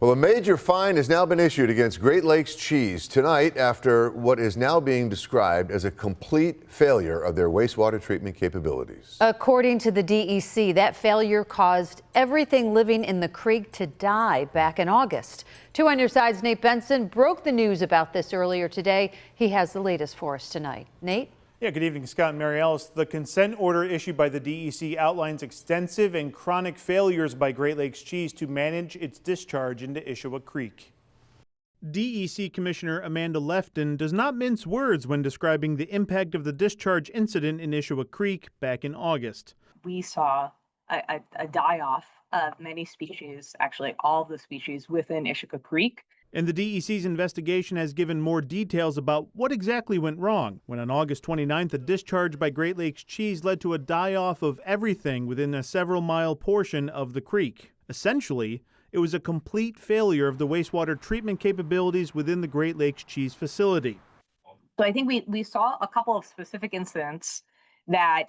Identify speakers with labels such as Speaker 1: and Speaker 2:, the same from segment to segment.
Speaker 1: Well, a major fine has now been issued against Great Lakes Cheese tonight after what is now being described as a complete failure of their wastewater treatment capabilities.
Speaker 2: According to the DEC, that failure caused everything living in the creek to die back in August. 2 on your side's Nate Benson broke the news about this earlier today. He has the latest for us tonight. Nate?
Speaker 3: Yeah, good evening, Scott and Mary Alice. The consent order issued by the DEC outlines extensive and chronic failures by Great Lakes Cheese to manage its discharge into Issawa Creek. DEC Commissioner Amanda Lefton does not mince words when describing the impact of the discharge incident in Issawa Creek back in August.
Speaker 4: We saw a die-off of many species, actually all the species within Issawa Creek.
Speaker 3: And the DEC's investigation has given more details about what exactly went wrong when on August 29th, a discharge by Great Lakes Cheese led to a die-off of everything within a several-mile portion of the creek. Essentially, it was a complete failure of the wastewater treatment capabilities within the Great Lakes Cheese facility.
Speaker 4: So I think we saw a couple of specific incidents that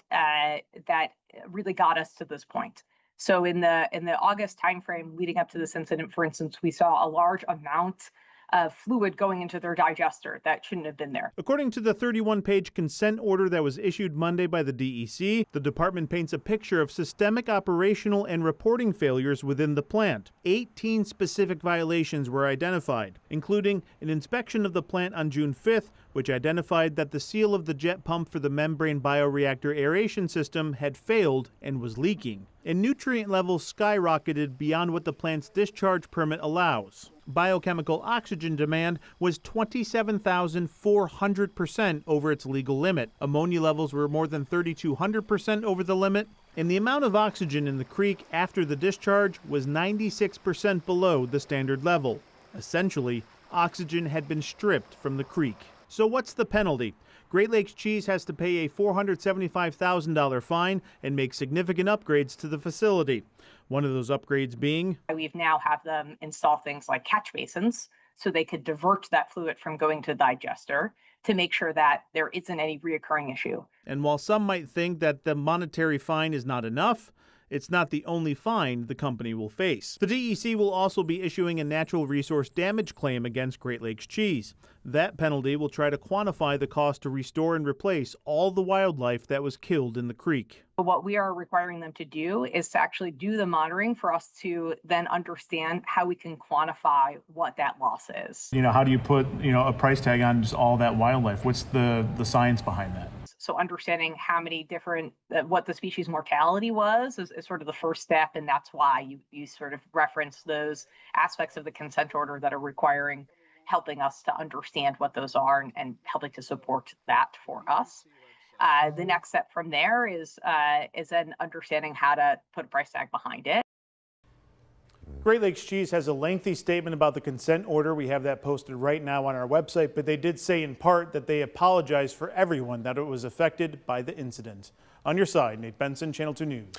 Speaker 4: really got us to this point. So in the August timeframe leading up to this incident, for instance, we saw a large amount of fluid going into their digester that shouldn't have been there.
Speaker 3: According to the 31-page consent order that was issued Monday by the DEC, the department paints a picture of systemic operational and reporting failures within the plant. 18 specific violations were identified, including an inspection of the plant on June 5th, which identified that the seal of the jet pump for the membrane bioreactor aeration system had failed and was leaking, and nutrient levels skyrocketed beyond what the plant's discharge permit allows. Biochemical oxygen demand was 27,400% over its legal limit. Ammonia levels were more than 3,200% over the limit, and the amount of oxygen in the creek after the discharge was 96% below the standard level. Essentially, oxygen had been stripped from the creek. So what's the penalty? Great Lakes Cheese has to pay a $475,000 fine and make significant upgrades to the facility. One of those upgrades being,
Speaker 4: We've now have them install things like catch basins so they could divert that fluid from going to the digester to make sure that there isn't any reoccurring issue.
Speaker 3: And while some might think that the monetary fine is not enough, it's not the only fine the company will face. The DEC will also be issuing a natural resource damage claim against Great Lakes Cheese. That penalty will try to quantify the cost to restore and replace all the wildlife that was killed in the creek.
Speaker 4: What we are requiring them to do is to actually do the monitoring for us to then understand how we can quantify what that loss is.
Speaker 3: How do you put, a price tag on just all that wildlife? What's the science behind that?
Speaker 4: So understanding how many different, what the species mortality was is sort of the first step. And that's why you sort of reference those aspects of the consent order that are helping us to understand what those are and helping to support that for us. The next step from there is then understanding how to put a price tag behind it.
Speaker 3: Great Lakes Cheese has a lengthy statement about the consent order. We have that posted right now on our website, but they did say in part that they apologize for everyone that it was affected by the incident. On your side, Nate Benson, Channel 2 News.